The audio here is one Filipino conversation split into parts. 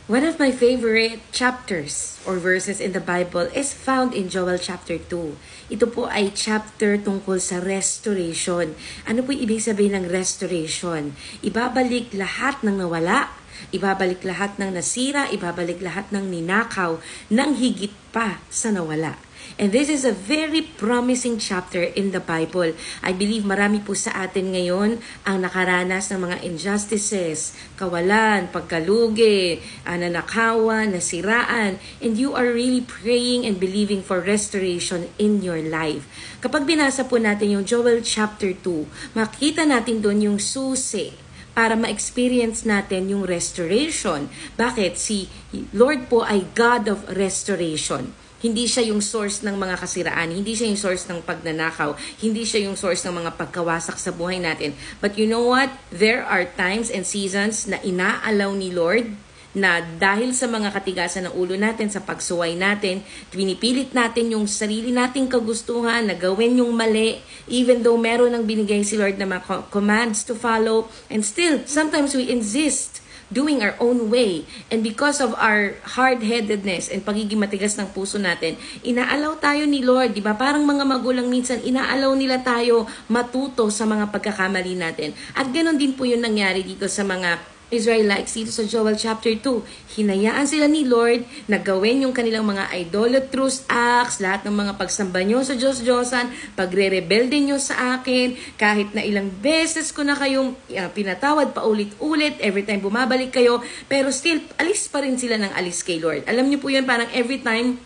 One of my favorite chapters or verses in the Bible is found in Joel chapter 2. Ito po ay chapter tungkol sa restoration. Ano po ibig sabihin ng restoration? Ibabalik lahat ng nawala, ibabalik lahat ng nasira, ibabalik lahat ng ninakaw, ng higit pa sa nawala. And this is a very promising chapter in the Bible. I believe marami po sa atin ngayon ang nakaranas ng mga injustices, kawalan, pagkalugi, nanakawan, nasiraan, and you are really praying and believing for restoration in your life. Kapag binasa po natin yung Joel chapter 2, makita natin doon yung susi para ma-experience natin yung restoration. Bakit? Si Lord po ay God of restoration. Hindi siya yung source ng mga kasiraan, hindi siya yung source ng pagnanakaw, hindi siya yung source ng mga pagkawasak sa buhay natin. But you know what? There are times and seasons na inaalaw ni Lord na dahil sa mga katigasan ng ulo natin, sa pagsuway natin, pinipilit natin yung sarili nating kagustuhan na gawin yung mali, even though meron ng binigay si Lord na mga commands to follow, and still, sometimes we insist doing our own way. And because of our hard-headedness and pagiging matigas ng puso natin, inaalaw tayo ni Lord, di ba? Parang mga magulang minsan, inaalaw nila tayo matuto sa mga pagkakamali natin. At ganoon din po yung nangyari dito sa mga Israelites dito sa Joel chapter 2. Hinayaan sila ni Lord na gawin yung kanilang mga idolatrous acts, lahat ng mga pagsamba nyo sa Diyos-Diyosan, pagre-rebelde nyo sa akin, kahit na ilang beses ko na kayong pinatawad pa ulit-ulit, every time bumabalik kayo, pero still, alis pa rin sila ng alis kay Lord. Alam nyo po yun, parang every time,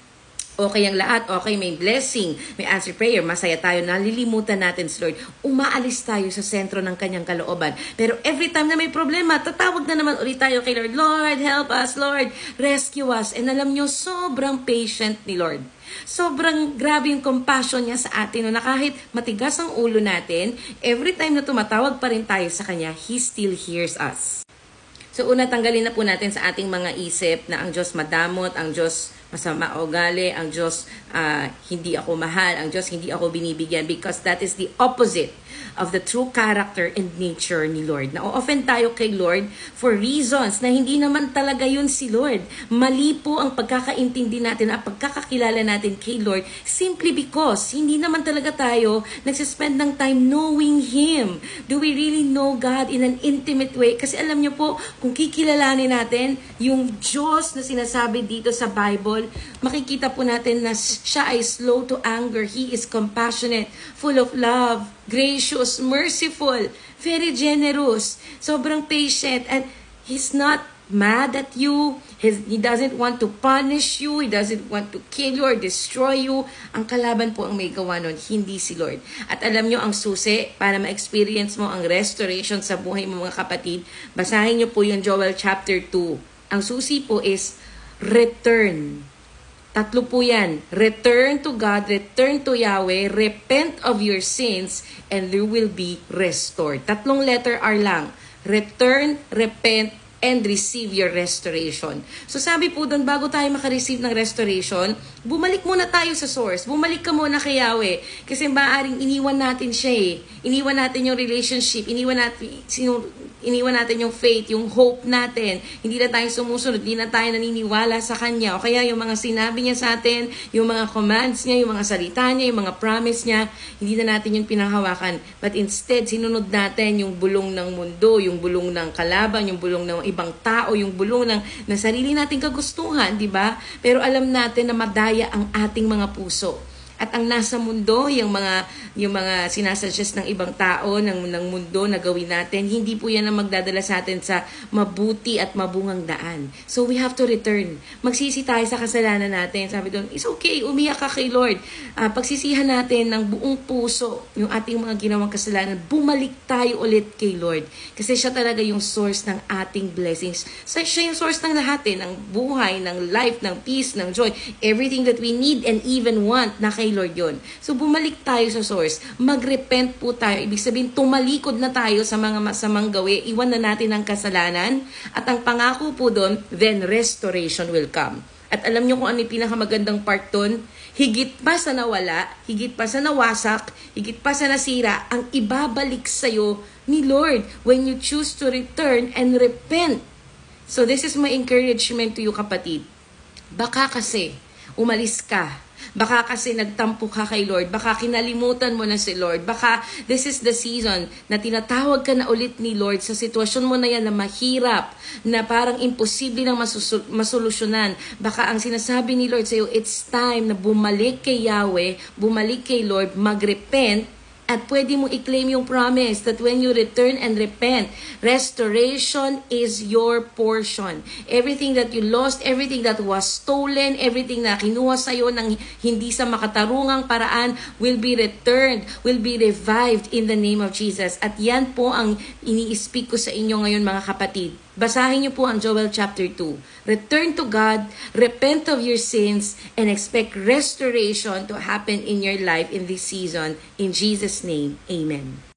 okay ang lahat, okay, may blessing, may answer prayer, masaya tayo, nalilimutan natin si Lord. Umaalis tayo sa sentro ng kanyang kalooban. Pero every time na may problema, tatawag na naman ulit tayo kay Lord, Lord, help us, Lord, rescue us. And alam nyo, sobrang patient ni Lord. Sobrang grabe yung compassion niya sa atin, no, na kahit matigas ang ulo natin, every time na tumatawag pa rin tayo sa kanya, He still hears us. So una, tanggalin na po natin sa ating mga isip na ang Diyos madamot, ang Diyos masama o ugali, ang Diyos hindi ako mahal, ang Diyos hindi ako binibigyan, because that is the opposite of the true character and nature ni Lord. Na-offend tayo kay Lord for reasons na hindi naman talaga yun si Lord. Mali po ang pagkakaintindi natin at pagkakakilala natin kay Lord simply because hindi naman talaga tayo nagsispend ng time knowing Him. Do we really know God in an intimate way? Kasi alam niyo po, kung kikilalanin natin yung Diyos na sinasabi dito sa Bible, makikita po natin na siya ay slow to anger. He is compassionate, full of love, gracious, merciful, very generous, sobrang patient, and He's not mad at you. He doesn't want to punish you. He doesn't want to kill you or destroy you. Ang kalaban po ang may gawa nun, hindi si Lord. At alam nyo, ang susi para ma-experience mo ang restoration sa buhay mo, mga kapatid, basahin nyo po yung Joel chapter 2. Ang susi po is return. Tatlo po yan. Return to God, return to Yahweh, repent of your sins, and you will be restored. Tatlong letter R lang. Return, repent, and receive your restoration. So sabi po doon, bago tayo makareceive ng restoration, bumalik muna tayo sa source. Bumalik ka muna kay Yahweh. Kasi maaaring iniwan natin siya eh. Iniwan natin yung relationship, iniwan natin yung faith, yung hope natin. Hindi na tayo sumusunod, hindi na tayo naniniwala sa Kanya. O kaya yung mga sinabi niya sa atin, yung mga commands niya, yung mga salita niya, yung mga promise niya, hindi na natin yung pinanghawakan. But instead, sinunod natin yung bulong ng mundo, yung bulong ng kalaban, yung bulong ng ibang tao, yung bulong ng sarili nating kagustuhan, di ba? Pero alam natin na madaya ang ating mga puso. At ang nasa mundo, yung mga sinasuggest ng ibang tao, ng mundo na gawin natin, hindi po yan ang magdadala sa atin sa mabuti at mabungang daan. So we have to return. Magsisi tayo sa kasalanan natin. Sabi doon, it's okay, umiyak ka kay Lord. Pagsisihan natin ng buong puso yung ating mga ginawang kasalanan, bumalik tayo ulit kay Lord. Kasi siya talaga yung source ng ating blessings. So, siya yung source ng lahat ng buhay, ng life, ng peace, ng joy. Everything that we need and even want na kay Lord yon. So bumalik tayo sa source. Mag-repent po tayo. Ibig sabihin, tumalikod na tayo sa mga masamang gawi. Iwan na natin ang kasalanan. At ang pangako po doon, then restoration will come. At alam nyo kung ano yung pinakamagandang part doon? Higit pa sa nawala, higit pa sa nawasak, higit pa sa nasira, ang ibabalik sa'yo ni Lord when you choose to return and repent. So this is my encouragement to you, kapatid. Baka kasi umalis ka. Baka kasi nagtampo ka kay Lord. Baka kinalimutan mo na si Lord. Baka this is the season na tinatawag ka na ulit ni Lord sa sitwasyon mo na yan na mahirap, na parang imposible nang masolusyonan. Baka ang sinasabi ni Lord sa iyo, it's time na bumalik kay Yahweh, bumalik kay Lord, magrepent, at pwede mo i-claim yung promise that when you return and repent, restoration is your portion. Everything that you lost, everything that was stolen, everything na kinuha sa'yo ng hindi sa makatarungang paraan will be returned, will be revived in the name of Jesus. At yan po ang ini-speak ko sa inyo ngayon, mga kapatid. Basahin niyo po ang Joel chapter 2. Return to God, repent of your sins, and expect restoration to happen in your life in this season. In Jesus' name, amen.